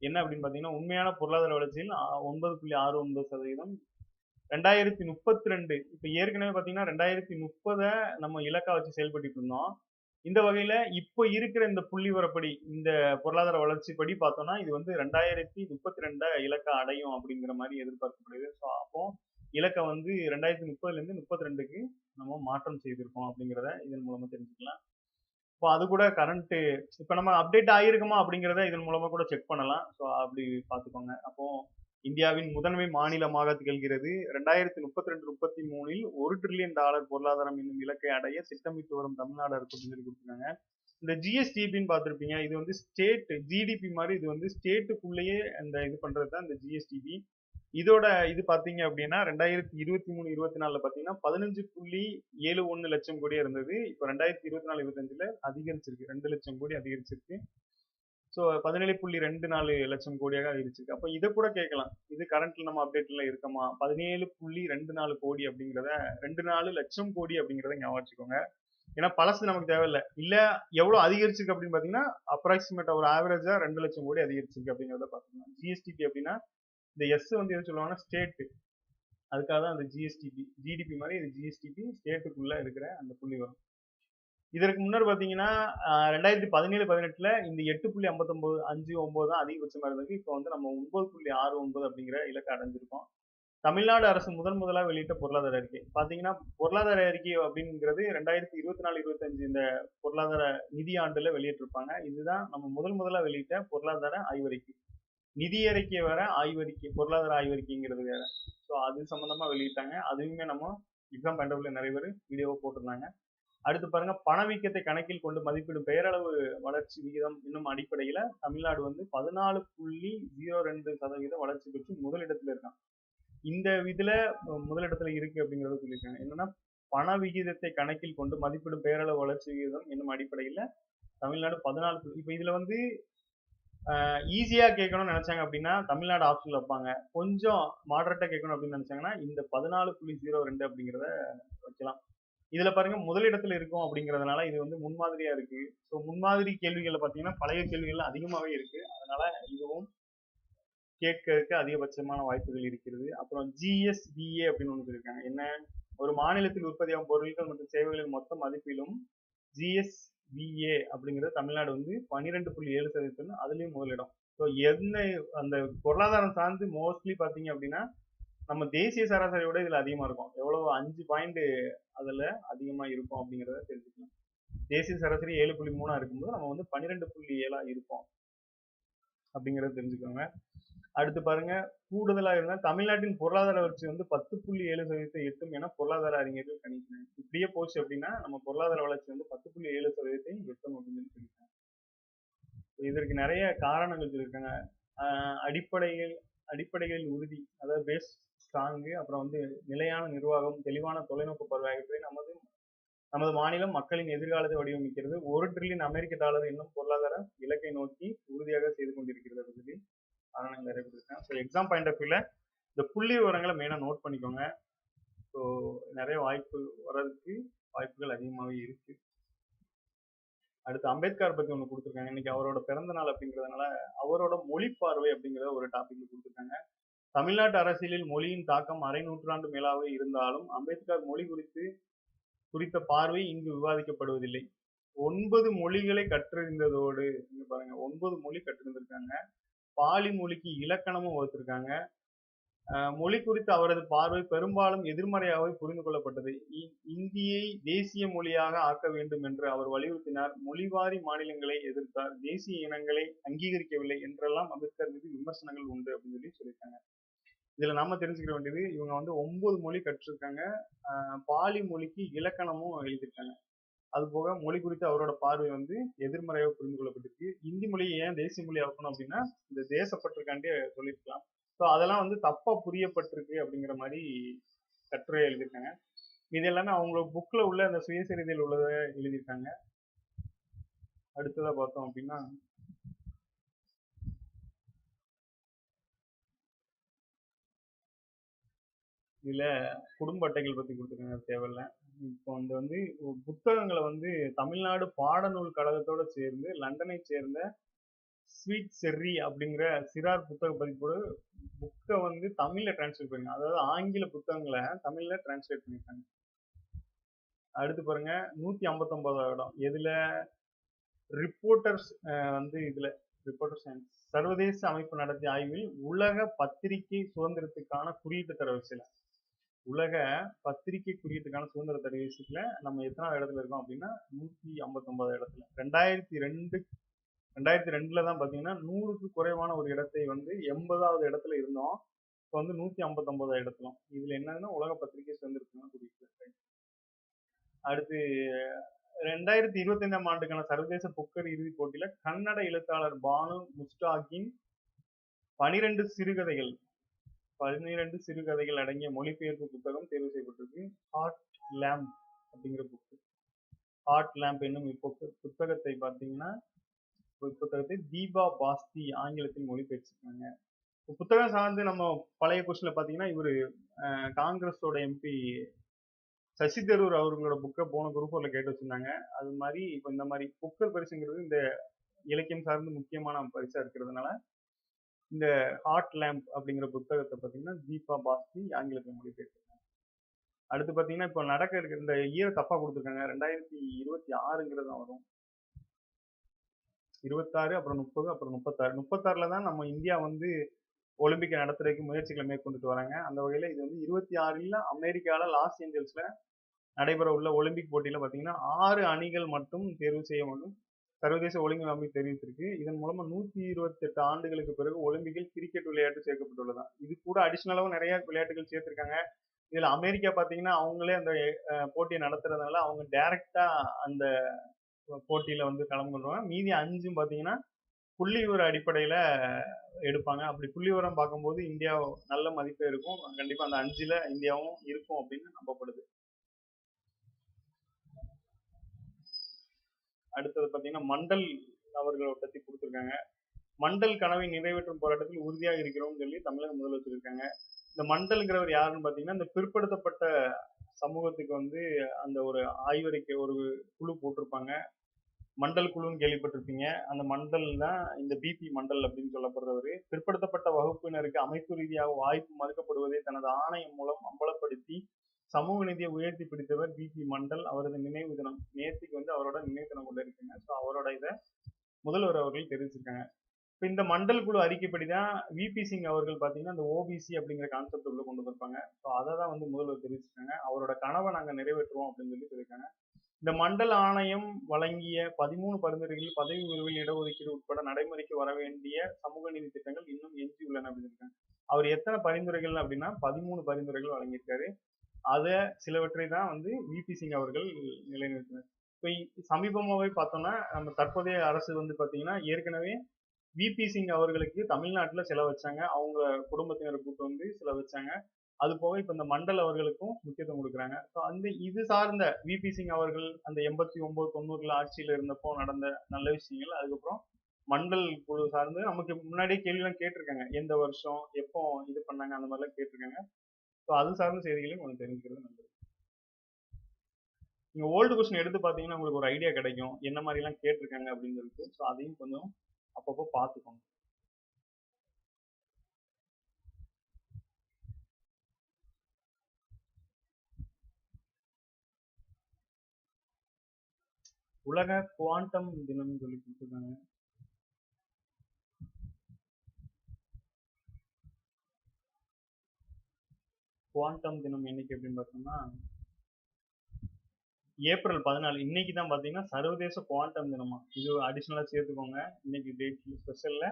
என்ன அப்படின்னு பாத்தீங்கன்னா, உண்மையான பொருளாதார வளர்ச்சியில் 9.69%. 2032 இப்ப ஏற்கனவே பாத்தீங்கன்னா 2030 நம்ம இலக்கா வச்சு செயல்பட்டு இருந்தோம். இந்த வகையில இப்ப இருக்கிற இந்த புள்ளி வரப்படி இந்த பொருளாதார வளர்ச்சி படி பார்த்தோம்னா இது வந்து 2032 இலக்கா அடையும் அப்படிங்கிற மாதிரி எதிர்பார்க்கப்படுது. ஸோ அப்போ இலக்கை வந்து 2030ல இருந்து 32க்கு நம்ம மாற்றம் செய்திருக்கோம் அப்படிங்கிறத இதன் மூலமா தெரிஞ்சுக்கலாம். இப்போ அது கூட கரண்ட் இப்போ நம்ம அப்டேட் ஆகிருக்குமா அப்படிங்கிறத இதன் மூலமா கூட செக் பண்ணலாம். ஸோ அப்படி பார்த்துக்கோங்க. அப்போ இந்தியாவின் முதன்மை மாநிலமாக திகழ்கிறது. 2032-33 $1 trillion பொருளாதாரம் என்னும் இலக்கை அடைய திட்டமிட்டு வரும் தமிழ்நாடு அரசு அப்படின்னு சொல்லி கொடுத்துருக்காங்க. இந்த ஜிஎஸ்டிபின்னு பார்த்துருப்பீங்க. இது வந்து ஸ்டேட் ஜிடிபி மாதிரி இது வந்து ஸ்டேட்டுக்குள்ளேயே அந்த இது பண்றது தான் இந்த ஜிஎஸ்டிபி. இதோட இது பாத்தீங்க அப்படின்னா 2023-24 பாத்தீங்கன்னா 15.71 லட்சம் கோடியா இருந்தது. இப்போ 2024-25ல அதிகரிச்சிருக்கு, 2 லட்சம் கோடி அதிகரிச்சிருக்கு. ஸோ 17.24 லட்சம் கோடியாக அதிகரிச்சிருக்கு. அப்போ இதை கூட கேட்கலாம், இது கரண்ட்ல நம்ம அப்டேட்ல இருக்கமா? 17.24 கோடி அப்படிங்கிறத 24 லட்சம் கோடி அப்படிங்கிறத ஞாபகம் வச்சுக்கோங்க. ஏன்னா பழசு நமக்கு தேவையில்லை. இல்ல எவ்வளவு அதிகரிச்சிருக்கு அப்படின்னு பாத்தீங்கன்னா அப்ராக்சிமேட்டா ஒரு ஆவரேஜா 2 லட்சம் கோடி அதிகரிச்சிருக்கு அப்படிங்கிறத பாத்துக்கலாம். ஜிஎஸ்டிபி அப்படின்னா இந்த எஸ் வந்து எது சொல்லுவாங்கன்னா ஸ்டேட், அதுக்காக தான் அந்த ஜிஎஸ்டிபி. ஜிடிபி மாதிரி இது ஜிஎஸ்டிபி ஸ்டேட்டுக்குள்ள இருக்கிற அந்த புள்ளி வரும். இதற்கு முன்னர் பாத்தீங்கன்னா 2017-18ல இந்த 8.59 தான் அதிகபட்சமா இருந்தது. இப்போ வந்து நம்ம 9.69 அப்படிங்கிற இலக்கை அடைஞ்சிருக்கோம். தமிழ்நாடு அரசு முதலா வெளியிட்ட பொருளாதார அறிக்கை பாத்தீங்கன்னா, பொருளாதார அறிக்கை அப்படிங்கிறது 2024-25 இந்த பொருளாதார நிதி ஆண்டுல வெளியிட்டிருப்பாங்க. இதுதான் நம்ம முதலா வெளியிட்ட பொருளாதார ஆய்வறிக்கை. நிதி அறிக்கை வேற, ஆய்வறிக்கை பொருளாதார ஆய்வறிக்கைங்கிறது வேற. ஸோ அது சம்பந்தமா வெளியிட்டாங்க. அதுவுமே நம்ம எக்ஸாம் பாயிண்ட் நிறைய பேர் வீடியோவை போட்டிருந்தாங்க. அடுத்து பாருங்க, பணவீக்கத்தை கணக்கில் கொண்டு மதிப்பிடும் பெயரளவு வளர்ச்சி விகிதம் என்னும் அடிப்படையில தமிழ்நாடு வந்து 14.02% வளர்ச்சி பெற்று முதலிடத்துல இருக்கான். இந்த இதுல முதலிடத்துல இருக்கு அப்படிங்கறத சொல்லியிருக்காங்க. என்னன்னா பண விகிதத்தை கணக்கில் கொண்டு மதிப்பிடும் பெயரளவு வளர்ச்சி விகிதம் என்னும் அடிப்படையில தமிழ்நாடு 14. இப்ப இதுல வந்து ஈஸியா கேட்கணும்னு நினைச்சாங்க அப்படின்னா தமிழ்நாடு ஆப்ஷன்ல வைப்பாங்க. கொஞ்சம் மாடரேட்டா கேட்கணும் அப்படின்னு நினைச்சாங்கன்னா இந்த 14.02 அப்படிங்கிறத வைக்கலாம். இதுல பாருங்க முதலிடத்துல இருக்கும் அப்படிங்கறதுனால இது வந்து முன்மாதிரியா இருக்கு. ஸோ முன்மாதிரி கேள்விகளை பாத்தீங்கன்னா பழைய கேள்விகள் அதிகமாவே இருக்கு. அதனால இதுவும் கேட்கறதுக்கு அதிகபட்சமான வாய்ப்புகள் இருக்கிறது. அப்புறம் ஜிஎஸ்பிஏ அப்படின்னு ஒன்று சொல்லியிருக்காங்க. என்ன, ஒரு மாநிலத்தில் உற்பத்தியாகும் பொருட்கள் மற்றும் சேவைகளின் மொத்த மதிப்பிலும் ஜிஎஸ்பிஏ அப்படிங்கிறது தமிழ்நாடு வந்து 12.7% அதுலயும் முதலிடம். ஸோ என்ன அந்த பொருளாதாரம் சார்ந்து மோஸ்ட்லி பாத்தீங்க அப்படின்னா நம்ம தேசிய சராசரியோட இதுல அதிகமா இருக்கும். எவ்வளவு 5 பாயிண்ட் அதுல அதிகமா இருக்கும் அப்படிங்கறத தெரிஞ்சுக்கலாம். தேசிய சராசரி 7.3 இருக்கும்போது நம்ம வந்து 12.7 இருப்போம் அப்படிங்கறத தெரிஞ்சுக்கோங்க. அடுத்து பாருங்க, கூடுதலா இருந்தா தமிழ்நாட்டின் பொருளாதார வளர்ச்சி வந்து 10.7% எட்டும் என பொருளாதார அறிஞர்கள் கணிக்கிறாங்க. இப்படியே போச்சு அப்படின்னா நம்ம பொருளாதார வளர்ச்சி வந்து 10.7% எட்டும் அப்படின்னு சொல்லியிருக்காங்க. இதற்கு நிறைய காரணங்கள் சொல்லியிருக்காங்க. அடிப்படைகளில் உறுதி, அதாவது பேஸ் ஸ்ட்ராங்கு, அப்புறம் வந்து நிலையான நிர்வாகம், தெளிவான தொலைநோக்கு பார்வை ஆகியவை நமது மாநிலம் மக்களின் எதிர்காலத்தை வடிவமைக்கிறது. $1 trillion என்னும் பொருளாதார இலக்கை நோக்கி உறுதியாக செய்து கொண்டிருக்கிறது அப்படின்னு சொல்லி காரணங்கள் நிறைய கொடுத்துருக்கேன். ஸோ எக்ஸாம் பாயிண்ட் ஆஃப் வியூல இந்த புள்ளி விவரங்களை மெயினாக நோட் பண்ணிக்கோங்க. ஸோ நிறைய வாய்ப்புகள் அதிகமாகவே இருக்கு. அடுத்து அம்பேத்கர் பத்தி ஒன்று கொடுத்துருக்காங்க. இன்னைக்கு அவரோட பிறந்த நாள் அப்படிங்கிறதுனால அவரோட மொழி பார்வை அப்படிங்கிறத ஒரு டாபிக்ல கொடுத்துருக்காங்க. தமிழ்நாட்டு அரசியலில் மொழியின் தாக்கம் அரை நூற்றாண்டு மேலாக இருந்தாலும் அம்பேத்கர் மொழி குறித்த பார்வை இங்கு விவாதிக்கப்படுவதில்லை. 9 மொழிகளை கற்றறிந்ததோடு, இங்க பாருங்க 9 மொழி கற்றிருந்திருக்காங்க. பாலி மொழிக்கு இலக்கணமும் வகுத்திருக்காங்க. மொழி குறித்த அவரது பார்வை பெரும்பாலும் எதிர்மறையாகவே புரிந்து கொள்ளப்பட்டது. இந்தியை தேசிய மொழியாக ஆக்க வேண்டும் என்று அவர் வலியுறுத்தினார். மொழிவாரி மாநிலங்களை எதிர்த்தார். தேசிய இனங்களை அங்கீகரிக்கவில்லை என்றெல்லாம் அம்பேத்கர் மீது விமர்சனங்கள் உண்டு அப்படின்னு சொல்லியிருக்காங்க. இதுல நாம தெரிஞ்சுக்க வேண்டியது, இவங்க வந்து 9 மொழி கற்றிருக்காங்க. பாலி மொழிக்கு இலக்கணமும் எழுதியிருக்காங்க. அது போக மொழி குறித்து அவரோட பார்வை வந்து எதிர்மறையாக புரிந்து கொள்ளப்பட்டிருக்கு. இந்தி மொழியை ஏன் தேசிய மொழி ஆக்கணும் அப்படின்னா இந்த தேசப்பற்றுக்காண்டி சொல்லியிருக்கலாம். ஸோ அதெல்லாம் வந்து தப்பா புரியப்பட்டிருக்கு அப்படிங்கிற மாதிரி கட்டுரை எழுதியிருக்காங்க. இது எல்லாமே அவங்களோட புக்ல உள்ள அந்த சுயசரிதையில் உள்ளதை எழுதியிருக்காங்க. அடுத்ததா பார்த்தோம் அப்படின்னா இதுல குடும்ப அட்டைகள் பத்தி கொடுத்துருக்காங்க, தேவையில்ல. இப்போ வந்து புத்தகங்களை வந்து தமிழ்நாடு பாடநூல் கழகத்தோட சேர்ந்து லண்டனை சேர்ந்த ஸ்வீட் செர்ரி அப்படிங்கிற சிறார் புத்தக பதிப்போடு புக்கை வந்து தமிழ்ல டிரான்ஸ்லேட் பண்ணிருக்காங்க. அதாவது ஆங்கில புத்தகங்களை தமிழ்ல டிரான்ஸ்லேட் பண்ணிருக்காங்க. அடுத்து பாருங்க, 159வது இடம் எதுல? ரிப்போர்ட்டர்ஸ் வந்து இதுல ரிப்போர்ட்டர்ஸ் சர்வதேச அமைப்பு நடத்திய ஆய்வில் உலக பத்திரிகை சுதந்திரத்துக்கான குறியீட்டு தரவரிசையில உலக பத்திரிகை குறியீட்டுக்கான சுதந்திர தரவரிசையில நம்ம எத்தனாவது இடத்துல இருக்கோம் அப்படின்னா 159வது இடத்துல. 2002 தான் பாத்தீங்கன்னா 100க்கு குறைவான ஒரு இடத்தை வந்து 80வது இடத்துல இருந்தோம். இப்போ வந்து 159வது இடத்துல. இதுல என்னன்னா உலக பத்திரிகை சுதந்திரத்துக்கான குறியீட்டு. அடுத்து 2025ஆம் ஆண்டுக்கான சர்வதேச புக்கர் இறுதிப் போட்டியில கன்னட எழுத்தாளர் பானு முஸ்டாகின் 12 சிறுகதைகள் அடங்கிய மொழிபெயர்ப்பு புத்தகம் தேர்வு செய்யப்பட்டிருக்கு. ஹார்ட் லேம்ப் அப்படிங்கிற புக்கு. ஹார்ட் லேம்ப் என்னும் புத்தகத்தை பார்த்தீங்கன்னா புத்தகத்தை தீபா பாஸ்தி ஆங்கிலத்தில் மொழிபெயர்ச்சிருக்காங்க. புத்தகம் சார்ந்து நம்ம பழைய கொஸ்டின்ல பாத்தீங்கன்னா இவரு காங்கிரஸோட எம்பி சசி தரூர் அவர்களோட புக்கை போன குரூப்ல கேட்டு வச்சிருந்தாங்க. அது மாதிரி இப்போ இந்த மாதிரி புக்கர் பரிசுங்கிறது இந்த இலக்கியம் சார்ந்து முக்கியமான பரிசா இருக்கிறதுனால இந்த ஹார்ட் லேம்ப் அப்படிங்கிற புத்தகத்தை பார்த்தீங்கன்னா தீபா பாஸ்தி ஆங்கிலத்தில் மொழிபெயர்த்திருக்காங்க. அடுத்து பார்த்தீங்கன்னா இப்போ நடக்க இருக்கிற இந்த இயர் தப்பா கொடுத்துருக்காங்க. 2026ங்கிறது தான் வரும். 26 அப்புறம் 30 அப்புறம் 36 தான் நம்ம இந்தியா வந்து ஒலிம்பிக்கை நடத்துறதுக்கு முயற்சிகளை மேற்கொண்டுட்டு வராங்க. அந்த வகையில இது வந்து 26 அமெரிக்கால லாஸ் ஏஞ்சல்ஸ்ல நடைபெற உள்ள ஒலிம்பிக் போட்டியில பாத்தீங்கன்னா 6 அணிகள் மட்டும் தேர்வு செய்ய வேண்டும் சர்வதேச ஒலிம்பிக் அமைப்பு தெரிவித்திருக்கு. இதன் மூலமா 128 ஆண்டுகளுக்கு பிறகு ஒலிம்பிக்கில் கிரிக்கெட் விளையாட்டு சேர்க்கப்பட்டுள்ளதான். இது கூட அடிஷனலாவும் நிறைய விளையாட்டுகள் சேர்த்திருக்காங்க. இதுல அமெரிக்கா பாத்தீங்கன்னா அவங்களே அந்த போட்டியை நடத்துறதுனால அவங்க டைரக்டா அந்த போட்டியில வந்து கலந்து கொள்வாங்க. மீதி 5 பாத்தீங்கன்னா புள்ளி விவர அடிப்படையில எடுப்பாங்க. அப்படி புள்ளி விவரம் பார்க்கும்போது இந்தியா நல்ல மதிப்பே இருக்கும். கண்டிப்பா அந்த 5ல இந்தியாவும் இருக்கும் அப்படின்னு நம்பப்படுது. அடுத்தது பாத்தீங்கன்னா மண்டல் அவர்களை பத்தி கொடுத்துருக்காங்க. மண்டல் கனவை நிறைவேற்றும் போராட்டத்தில் உறுதியாக இருக்கிறோம்னு சொல்லி தமிழக முதலமைச்சர் இருக்காங்க. இந்த மண்டல்ங்கிறவர் யாருன்னு பாத்தீங்கன்னா இந்த பிற்படுத்தப்பட்ட சமூகத்துக்கு வந்து அந்த ஒரு ஆய்வறிக்கை ஒரு குழு போட்டிருப்பாங்க. மண்டல் குழுன்னு கேள்விப்பட்டிருப்பீங்க. அந்த மண்டல் தான் இந்த பிபி மண்டல் அப்படின்னு சொல்லப்படுறவர். பிற்படுத்தப்பட்ட வகுப்பினருக்கு அமைப்பு ரீதியாக வாய்ப்பு மறுக்கப்படுவதை தனது ஆணையம் மூலம் அம்பலப்படுத்தி சமூக நீதியை உயர்த்தி பிடித்தவர் பிபி மண்டல். அவரது நினைவு தினம் நேற்றுக்கு வந்து அவரோட நினைவு தினம் கொண்டு இருக்குங்க. ஸோ அவரோட இதை முதல்வர் அவர்கள் தெரிவிச்சிருக்காங்க. இப்போ இந்த மண்டல் குழு அறிக்கைப்படிதான் விபி சிங் அவர்கள் பார்த்தீங்கன்னா இந்த ஓபிசி அப்படிங்கிற கான்செப்ட் உள்ள கொண்டு வந்திருப்பாங்க. ஸோ அதை தான் வந்து முதல்வர் தெரிவிச்சிருக்காங்க. அவரோட கனவை நாங்கள் நிறைவேற்றுவோம் அப்படின்னு சொல்லி சொல்லியிருக்காங்க. இந்த மண்டல் ஆணையம் வழங்கிய 13 பரிந்துரைகளில் பதவி உயர்வில் இடஒதுக்கீடு உட்பட நடைமுறைக்கு வர வேண்டிய சமூக நீதி திட்டங்கள் இன்னும் எஞ்சியுள்ளன அப்படின்னு இருக்காங்க. அவர் எத்தனை பரிந்துரைகள் அப்படின்னா 13 பரிந்துரைகள் வழங்கியிருக்காரு. அதை சிலவற்றை தான் வந்து விபி சிங் அவர்கள் நிலைநிறுத்தினார். இப்போ சமீபமாகவே பார்த்தோம்னா நம்ம தற்போதைய அரசு வந்து பார்த்தீங்கன்னா ஏற்கனவே விபி சிங் அவர்களுக்கு தமிழ்நாட்டில் செலவு வச்சாங்க. அவங்க குடும்பத்தினரை கூட்டு வந்து செலவு வச்சாங்க. அது போக இப்ப இந்த மண்டல் அவர்களுக்கும் முக்கியத்துவம் கொடுக்குறாங்க. ஸோ அந்த இது சார்ந்த விபி சிங் அவர்கள் அந்த 89, 90ல ஆட்சியில இருந்தப்போ நடந்த நல்ல விஷயங்கள், அதுக்கப்புறம் மண்டல் குழு சார்ந்து நமக்கு முன்னாடியே கேள்வியெல்லாம் கேட்டிருக்காங்க. எந்த வருஷம் எப்போ இது பண்ணாங்க அந்த மாதிரிலாம் கேட்டிருக்காங்க. ஸோ அது சார்ந்த செய்திகளையும் கொஞ்சம் தெரிஞ்சுக்கிறது நல்லது. நீங்க ஓல்டு கொஸ்டின் எடுத்து பார்த்தீங்கன்னா உங்களுக்கு ஒரு ஐடியா கிடைக்கும் என்ன மாதிரிலாம் கேட்டிருக்காங்க அப்படின்னு சொல்லிட்டு. ஸோ அதையும் கொஞ்சம் அப்பப்போ பார்த்துக்கோங்க. உலக குவாண்டம் தினம் சொல்லி கொடுத்துருக்காங்க. குவாண்டம் தினம் என்னைக்கு அப்படின்னு பார்த்தோம்னா ஏப்ரல் 14 இன்னைக்கு தான் பார்த்தீங்கன்னா சர்வதேச குவாண்டம் தினமா. இது அடிஷனலாக சேர்த்துக்கோங்க. இன்னைக்கு டேட் ஸ்பெஷல்ல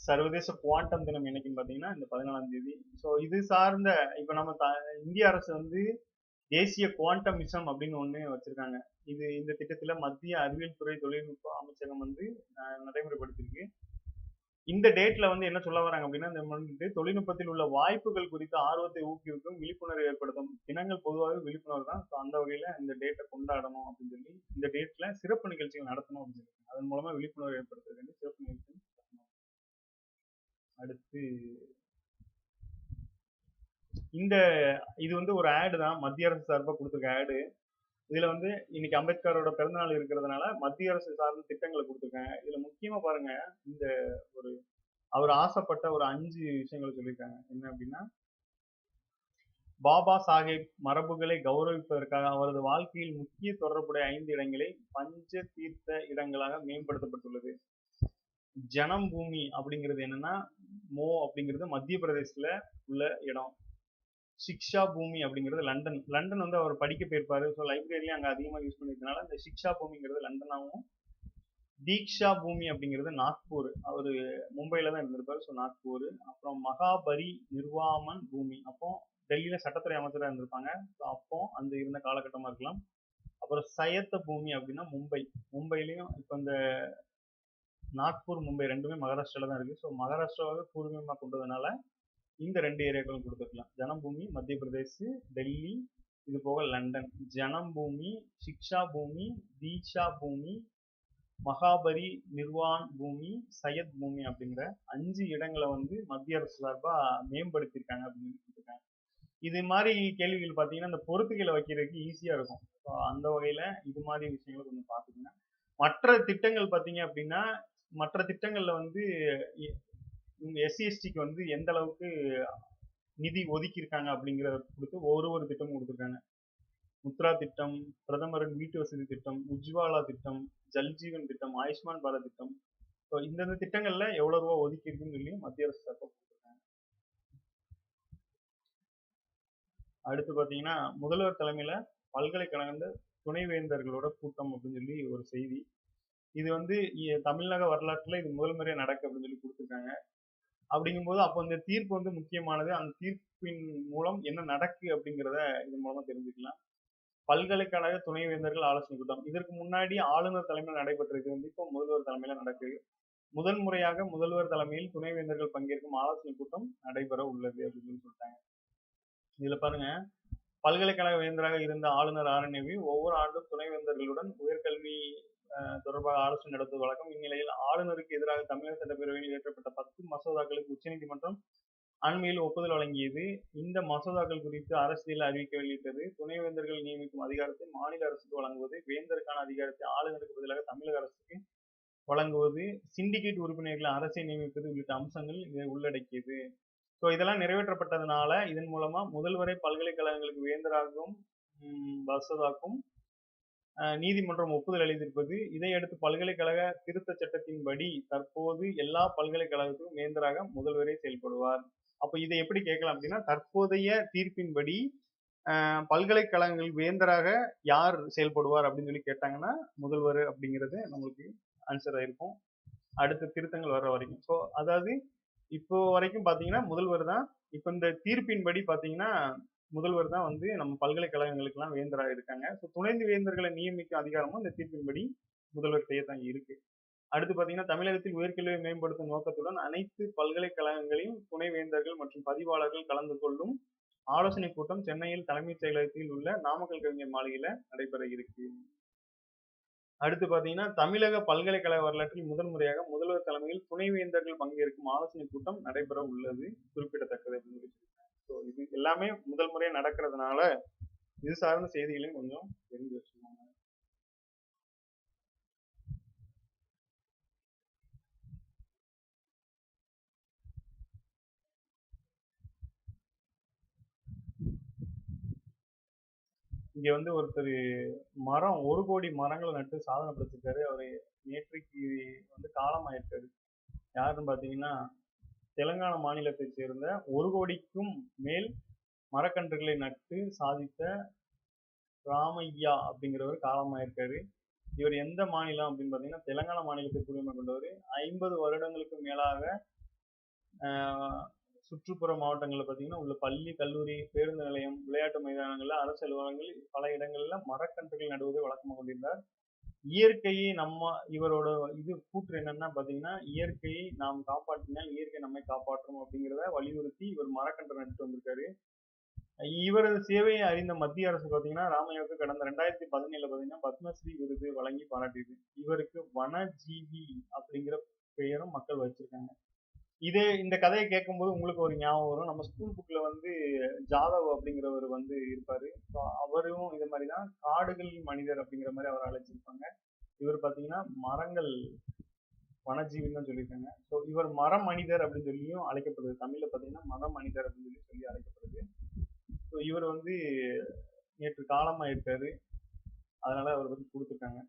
சர்வதேச குவாண்டம் தினம் என்னைக்குன்னு பார்த்தீங்கன்னா இந்த 14ஆம் தேதி. ஸோ இது சார்ந்த இப்போ நம்ம இந்திய அரசு வந்து தேசிய குவாண்டம் மிஷன் அப்படின்னு ஒன்று வச்சிருக்காங்க. இது இந்த திட்டத்துல மத்திய அறிவியல் துறை தொழில்நுட்ப அமைச்சகம் வந்து நடைமுறைப்படுத்திருக்கு. இந்த டேட்ல வந்து என்ன சொல்ல வராங்க அப்படின்னா இந்த தொழில்நுட்பத்தில் உள்ள வாய்ப்புகள் குறித்த ஆர்வத்தை ஊக்குவிக்கும் விழிப்புணர்வு ஏற்படுத்தும் தினங்கள் பொதுவாகவே விழிப்புணர்வு தான். ஸோ அந்த வகையில இந்த டேட்டை கொண்டாடணும் அப்படின்னு சொல்லி இந்த டேட்ல சிறப்பு நிகழ்ச்சிகள் நடத்தணும் அப்படின்னு சொல்லி அதன் மூலமா விழிப்புணர்வு ஏற்படுத்த வேண்டிய சிறப்பு நிகழ்ச்சி. அடுத்து இந்த இது வந்து ஒரு ஆடு தான், மத்திய அரசு சார்பா கொடுத்துருக்க ஆடு. இதுல வந்து இன்னைக்கு அம்பேத்கரோட பிறந்தநாள் இருக்கிறதுனால மத்திய அரசு சார்ந்த திட்டங்களை கொடுத்துருக்காங்க. இதுல முக்கியமா பாருங்க, இந்த ஒரு அவர் ஆசைப்பட்ட ஒரு 5 விஷயங்களை சொல்லியிருக்காங்க. என்ன அப்படின்னா, பாபா சாஹேப் மரபுகளை கௌரவிப்பதற்காக அவரது வாழ்க்கையில் முக்கிய தொடர்புடைய 5 இடங்களை பஞ்ச தீர்த்த இடங்களாக மேம்படுத்தப்பட்டுள்ளது. ஜனம் பூமி அப்படிங்கிறது என்னன்னா, அப்படிங்கிறது மத்திய பிரதேசத்துல உள்ள இடம். சிக்ஷா பூமி அப்படிங்கிறது லண்டன். லண்டன் வந்து அவர் படிக்க போயிருப்பாரு. ஸோ லைப்ரரியும் அங்கே அதிகமாக யூஸ் பண்ணிருக்கனால இந்த சிக்ஷா பூமிங்கிறது லண்டனாகவும், தீக்ஷா பூமி அப்படிங்கிறது நாக்பூர். அவர் மும்பையில தான் இருந்திருப்பாரு. ஸோ நாக்பூர். அப்புறம் மகாபரி நிர்வாமன் பூமி, அப்போ டெல்லியில சட்டத்துறை அமைச்சராக இருந்திருப்பாங்க. ஸோ அப்போ அந்த இருந்த காலகட்டமா இருக்கலாம். அப்புறம் சயத்த பூமி அப்படின்னா மும்பை. மும்பையிலையும் இப்போ இந்த நாக்பூர் மும்பை ரெண்டுமே மகாராஷ்டிரால தான் இருக்கு. ஸோ மகாராஷ்டிராவை பூர்வீகமாக கொண்டதுனால இந்த 2 ஏரியாக்களும் கொடுத்துருக்கலாம். ஜனம்பூமி மத்திய பிரதேஷ், டெல்லி, இது போக லண்டன். ஜனம்பூமி, சிக்ஷா பூமி, தீக்ஷா பூமி, மகாபரி நிர்வான் பூமி, சையத் பூமி அப்படிங்கிற 5 இடங்களை வந்து மத்திய அரசு சார்பா மேம்படுத்தியிருக்காங்க அப்படின்னு சொல்லியிருக்காங்க. இது மாதிரி கேள்விகள் பார்த்தீங்கன்னா இந்த பொறுத்துக்கையில வைக்கிறதுக்கு ஈஸியா இருக்கும். ஸோ அந்த வகையில இது மாதிரி விஷயங்களை கொஞ்சம் பார்த்துக்கோங்க. மற்ற திட்டங்கள் பார்த்தீங்க அப்படின்னா, மற்ற திட்டங்கள்ல வந்து எஸ்சி எஸ்டிக்கு வந்து எந்த அளவுக்கு நிதி ஒதுக்கியிருக்காங்க அப்படிங்கிறத கொடுத்து ஒரு திட்டமும் கொடுத்துருக்காங்க. முத்ரா திட்டம், பிரதமரின் வீட்டு வசதி திட்டம், உஜ்வாலா திட்டம், ஜல்ஜீவன் திட்டம், ஆயுஷ்மான் பாரத் திட்டம். ஸோ இந்த திட்டங்கள்ல எவ்வளவு ரூபா ஒதுக்கி இருக்குன்னு சொல்லி மத்திய அரசு சார்பா கொடுத்துருக்காங்க. அடுத்து பார்த்தீங்கன்னா, முதல்வர் தலைமையில பல்கலைக்கழக துணைவேந்தர்களோட கூட்டம் அப்படின்னு சொல்லி ஒரு செய்தி. இது வந்து தமிழக வரலாற்றுல இது முதல் முறையா நடக்கு அப்படின்னு சொல்லி கொடுத்துருக்காங்க. அப்படிங்கும்போது அப்போ இந்த தீர்ப்பு வந்து முக்கியமானது. அந்த தீர்ப்பின் மூலம் என்ன நடக்கு அப்படிங்கிறத இது மூலமா தெரிஞ்சுக்கலாம். பல்கலைக்கழக துணைவேந்தர்கள் ஆலோசனை கூட்டம். இதற்கு முன்னாடி ஆளுநர் தலைமையில் நடைபெற்றிருக்கு, வந்து இப்போ முதல்வர் தலைமையில நடக்குது. முதல் முறையாக முதல்வர் தலைமையில் துணைவேந்தர்கள் பங்கேற்கும் ஆலோசனை கூட்டம் நடைபெற உள்ளது அப்படின்னு சொல்லிட்டாங்க. இதுல பாருங்க, பல்கலைக்கழக வேந்தராக இருந்த ஆளுநர் ஆர்என்ஏவி ஒவ்வொரு ஆண்டும் துணைவேந்தர்களுடன் உயர்கல்வி தொடர்பாக ஆலோசனை நடத்துவது வழக்கம். இந்நிலையில் ஆளுநருக்கு எதிராக தமிழக சட்டப்பேரவையில் இயற்றப்பட்ட 10 மசோதாக்களுக்கு உச்சநீதிமன்றம் அண்மையில் ஒப்புதல் வழங்கியது. இந்த மசோதாக்கள் குறித்து அரசியல் அறிவிக்கை வெளியிட்டது. துணைவேந்தர்கள் நியமிக்கும் அதிகாரத்தை மாநில அரசுக்கு வழங்குவது, வேந்தருக்கான அதிகாரத்தை ஆளுநருக்கு பதிலாக தமிழக அரசுக்கு வழங்குவது, சிண்டிகேட் உறுப்பினர்களை அரசை நியமிப்பது உள்ளிட்ட அம்சங்கள் இதை உள்ளடக்கியது. ஸோ இதெல்லாம் நிறைவேற்றப்பட்டதுனால இதன் மூலமா முதல்வரை பல்கலைக்கழகங்களுக்கு வேந்தராகவும் மசோதாக்கும் நீதிமன்றம் ஒப்புதல் அளித்திருப்பது. இதையடுத்து பல்கலைக்கழக திருத்த சட்டத்தின்படி தற்போது எல்லா பல்கலைக்கழகத்துக்கும் வேந்தராக முதல்வரே செயல்படுவார். அப்ப இதை எப்படி கேட்கலாம் அப்படின்னா, தற்போதைய தீர்ப்பின்படி பல்கலைக்கழகங்கள் வேந்தராக யார் செயல்படுவார் அப்படின்னு சொல்லி கேட்டாங்கன்னா முதல்வர் அப்படிங்கிறது நம்மளுக்கு ஆன்சர் ஆயிருக்கும் அடுத்த திருத்தங்கள் வர்ற வரைக்கும். ஸோ அதாவது இப்போ வரைக்கும் பாத்தீங்கன்னா முதல்வர் தான். இப்ப இந்த தீர்ப்பின்படி பாத்தீங்கன்னா முதல்வர் தான் வந்து நம்ம பல்கலைக்கழகங்களுக்கு எல்லாம் வேந்தராக இருக்காங்க. ஸோ துணை வேந்தர்களை நியமிக்கும் அதிகாரமும் இந்த தீர்ப்பின்படி முதல்வர்கிட்டயே தான் இருக்கு. அடுத்து பாத்தீங்கன்னா, தமிழகத்தில் உயர்கல்வியை மேம்படுத்தும் நோக்கத்துடன் அனைத்து பல்கலைக்கழகங்களையும் துணைவேந்தர்கள் மற்றும் பதிவாளர்கள் கலந்து கொள்ளும் ஆலோசனை கூட்டம் சென்னையில் தலைமைச் செயலகத்தில் உள்ள நாமக்கல் கவிஞர் மாளிகையில நடைபெற இருக்கு. அடுத்து பாத்தீங்கன்னா, தமிழக பல்கலைக்கழக வரலாற்றில் முதல் முறையாக முதல்வர் தலைமையில் துணைவேந்தர்கள் பங்கேற்கும் ஆலோசனை கூட்டம் நடைபெற உள்ளது குறிப்பிடத்தக்கது அப்படின்னு சொல்லி. ஸோ இது எல்லாமே முதல் முறையா நடக்கிறதுனால இது சார்ந்த செய்திகளையும் கொஞ்சம் தெரிஞ்சு வச்சுக்கோங்க. இங்க வந்து ஒருத்தர் மரம் 1 கோடி மரங்களை நட்டு சாதனை படைச்சிருக்காரு. அவரு நேற்றைக்கு வந்து காலமாயிருக்காரு. யாருன்னு பாத்தீங்கன்னா, தெலுங்கானா மாநிலத்தை சேர்ந்த 1 கோடிக்கும் மேல் மரக்கன்றுகளை நட்டு சாதித்த ராமையா அப்படிங்கிறவர் காலமாயிருக்காரு. இவர் எந்த மாநிலம் அப்படின்னு பாத்தீங்கன்னா, தெலுங்கானா மாநிலத்தை பூர்வீகமாக கொண்டவர். 50 வருடங்களுக்கு மேலாக சுற்றுப்புற மாவட்டங்களில் பார்த்தீங்கன்னா உள்ள பள்ளி, கல்லூரி, பேருந்து நிலையம், விளையாட்டு மைதானங்கள்ல, அரசு அலுவலகங்கள் பல இடங்கள்ல மரக்கன்றுகள் நடுவதை வழக்கமாக கொண்டிருந்தார். இயற்கையை இவரோட கூற்று என்னன்னா பாத்தீங்கன்னா, இயற்கையை நாம் காப்பாற்றினால் இயற்கை நம்மை காப்பாற்றும் அப்படிங்கிறத வலியுறுத்தி இவர் மரக்கன்று நட்டு வந்திருக்காரு. இவரது சேவையை அறிந்த மத்திய அரசு பாத்தீங்கன்னா, ராமையாவுக்கு கடந்த 2017 பாத்தீங்கன்னா பத்மஸ்ரீ விருது வழங்கி பாராட்டியது. இவருக்கு வனஜீவி அப்படிங்கிற பெயரும் மக்கள் வச்சிருக்காங்க. இந்த கதையை கேட்கும்போது உங்களுக்கு ஒரு ஞாபகம் வரும். நம்ம ஸ்கூல் புக்ல வந்து ஜாதவ் அப்படிங்கிறவர் வந்து இருப்பாரு. ஸோ அவரும் இது மாதிரி தான் காடுகள் மனிதர் அப்படிங்கிற மாதிரி அவரை அழைச்சிருப்பாங்க. இவர் பார்த்தீங்கன்னா மரங்கள் வனஜீவின்னு தான் சொல்லியிருக்காங்க. ஸோ இவர் மரம் மனிதர் அப்படின்னு சொல்லியும் அழைக்கப்படுது. தமிழ்ல பார்த்தீங்கன்னா மரம் மனிதர் அப்படின்னு சொல்லி அழைக்கப்படுது. ஸோ இவர் வந்து நேற்று காலமாயிருக்காரு. அதனால அவரை பத்தி கொடுத்துருக்காங்க.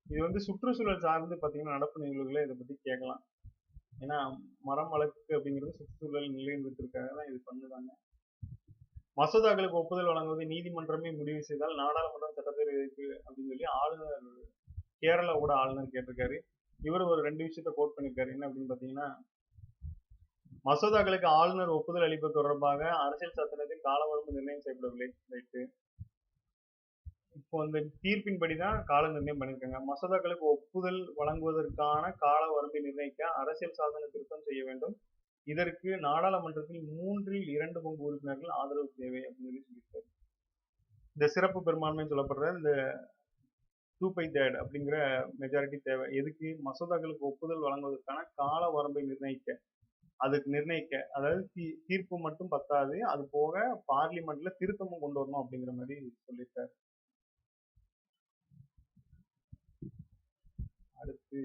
இது வந்து சுற்றுச்சூழல் சார்ந்து பார்த்தீங்கன்னா நடப்பு நிகழ்வுகளை இதை பத்தி கேட்கலாம். ஏன்னா மரம் வளர்ப்பு அப்படிங்கிறது சுற்றுச்சூழல் நிலைநிறுத்திற்காக தான் இது பண்ணுறாங்க. மசோதாக்களுக்கு ஒப்புதல் வழங்குவதை நீதிமன்றமே முடிவு செய்தால் நாடாளுமன்றம் சட்டப்பேரவைக்கு அப்படின்னு சொல்லி ஆளுநர் கேரளாவோட ஆளுநர் கேட்டிருக்காரு. இவர் ஒரு 2 விஷயத்த கோட் பண்ணியிருக்காரு. என்ன அப்படின்னு பார்த்தீங்கன்னா, மசோதாக்களுக்கு ஆளுநர் ஒப்புதல் அளிப்பது தொடர்பாக அரசியல் சாசனத்தில் காலவரம்பு நிர்ணயம் செய்யப்படவில்லை. ரைட்டு. இப்போ இந்த தீர்ப்பின்படி தான் கால நிர்ணயம் பண்ணியிருக்காங்க. மசோதாக்களுக்கு ஒப்புதல் வழங்குவதற்கான கால வரம்பை நிர்ணயிக்க அரசியல் சாசன திருத்தம் செய்ய வேண்டும். இதற்கு நாடாளுமன்றத்தில் 3/2 பங்கு உறுப்பினர்கள் ஆதரவு தேவை அப்படின்னு சொல்லியிருக்காரு. இந்த சிறப்பு பெரும்பான்மைன்னு சொல்லப்படுற இந்த 2/3 அப்படிங்கிற மெஜாரிட்டி தேவை. எதுக்கு? மசோதாக்களுக்கு ஒப்புதல் வழங்குவதற்கான கால வரம்பை நிர்ணயிக்க அதாவது தீர்ப்பு மட்டும் பத்தாது, அது போக பார்லிமெண்ட்ல திருத்தமும் கொண்டு வரணும் அப்படிங்கிற மாதிரி சொல்லியிருக்காரு. அடுத்து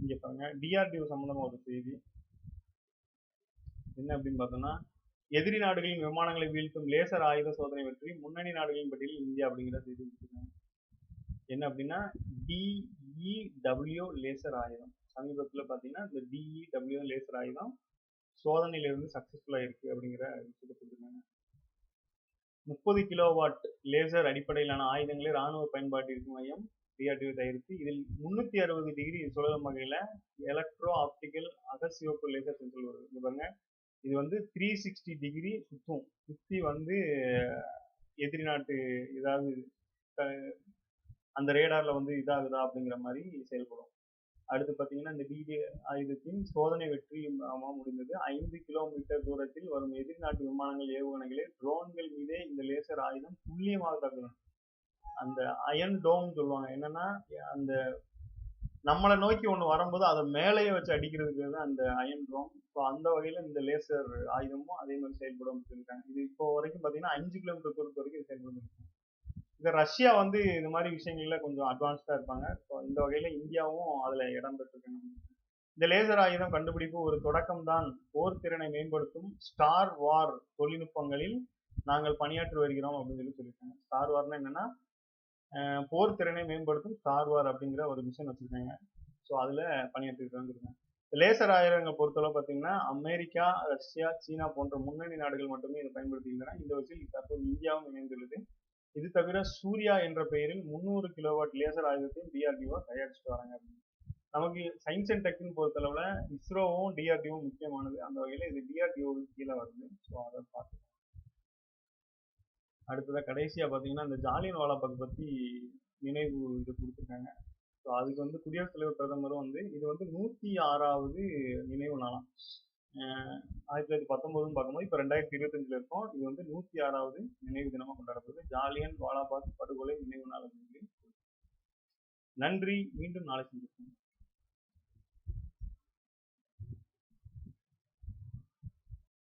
இங்க பாருங்க, டிஆர்டிஓ சம்பந்தமா ஒரு செய்தி என்ன அப்படின்னு பார்த்தோம்னா, எதிரி நாடுகளின் விமானங்களை வீழ்த்தும் லேசர் ஆயுத சோதனை வெற்றி முன்னணி நாடுகளின் பட்டியலில் இந்தியா அப்படிங்கிற செய்தி கொடுத்துருக்காங்க. என்ன அப்படின்னா, DEW லேசர் ஆயுதம் சமீபத்தில் பார்த்தீங்கன்னா இந்த DEW லேசர் ஆயுதம் சோதனையிலிருந்து சக்சஸ்ஃபுல்லா இருக்கு அப்படிங்கிற விஷயத்தை கொடுத்துருக்காங்க. 30 கிலோவாட் லேசர் அடிப்படையிலான ஆயுதங்களை ராணுவ பயன்பாட்டிற்கு மையம் டிஆர்டிஓ தயாரித்து இதில் 360 டிகிரி சுழலும் வகையில எலக்ட்ரோ ஆப்டிக்கல் அகசிவப்பு லேசர் சென்சர் வருது. இது பாருங்க, இது வந்து 360 டிகிரி சுத்தி வந்து எதிரி நாட்டு ஏதாவது அந்த ரேடார்ல வந்து இதாகுதா அப்படிங்கிற மாதிரி செயல்படும். அடுத்து பார்த்தீங்கன்னா, இந்த டிடி ஆயுதத்தின் சோதனை வெற்றி முடிந்தது. 5 கிலோமீட்டர் தூரத்தில் வரும் எதிரி நாட்டு விமானங்கள், ஏவுகணைகளை ட்ரோன்கள் மீதே இந்த லேசர் ஆயுதம் துல்லியமாக தாக்கணும். அந்த அயன் டோம் சொல்லுவாங்க. என்னன்னா, அந்த நம்மளை நோக்கி ஒன்று வரும்போது அதை மேலேயே வச்சு அடிக்கிறதுக்கு தான் அந்த அயன் டோம். ஸோ அந்த வகையில் இந்த லேசர் ஆயுதமும் அதே மாதிரி செயல்படும் சொல்லியிருக்காங்க. இது இப்போ வரைக்கும் பார்த்தீங்கன்னா 5 கிலோமீட்டர் தூரத்து வரைக்கும் இது செயல்படும். இந்த ரஷ்யா வந்து இந்த மாதிரி விஷயங்கள்ல கொஞ்சம் அட்வான்ஸ்டா இருப்பாங்க. ஸோ இந்த வகையில இந்தியாவும் அதுல இடம் பெற்றிருக்காங்க. இந்த லேசர் ஆயுதம் கண்டுபிடிப்பு ஒரு தொடக்கம் தான். போர் திறனை மேம்படுத்தும் ஸ்டார் வார் தொழில்நுட்பங்களில் நாங்கள் பணியாற்றி வருகிறோம் அப்படின்னு சொல்லியிருக்காங்க. ஸ்டார் வார்னா என்னன்னா, போர் திறனை மேம்படுத்தும் ஸ்டார் வார் அப்படிங்கிற ஒரு மிஷன் வச்சிருக்காங்க. ஸோ அதுல பணியாற்றிருக்காங்க. லேசர் ஆயுதங்களை பொறுத்தளவு பார்த்தீங்கன்னா, அமெரிக்கா, ரஷ்யா, சீனா போன்ற முன்னணி நாடுகள் மட்டுமே இதை பயன்படுத்துகின்றன. இந்த விஷயத்தில் தற்போது இந்தியாவும் இணைந்துள்ளது. இது தவிர சூர்யா என்ற பெயரில் 300 கிலோவாட் லேசர் ஆயுதத்தையும் டிஆர்டிஓ தயாரிச்சுட்டு வராங்க. நமக்கு சயின்ஸ் அண்ட் டெக்னு பொறுத்தளவுல இஸ்ரோவும் டிஆர்டிஓவும் முக்கியமானது. அந்த வகையில இது டிஆர்டிஓவுக்கு கீழே வருது. ஸோ அதை பார்த்துக்கலாம். அடுத்ததாக கடைசியா பார்த்தீங்கன்னா, இந்த ஜாலியன் வாலாபாக் பத்தி நினைவு இது கொடுத்துருக்காங்க. ஸோ அதுக்கு வந்து குடியரசுத் தலைவர் பிரதமரும் வந்து இது வந்து 106வது நினைவு நாளாம். 1919 பார்க்கும்போது இப்போ 2025 இருக்கோம். இது வந்து 106வது நினைவு தினமா கொண்டாடப்படுது. ஜாலியன் வாலாபாக் படுகொலை நினைவு நாள் அப்படின்னு சொல்லி. நன்றி. மீண்டும் நாளை சந்திப்போம்.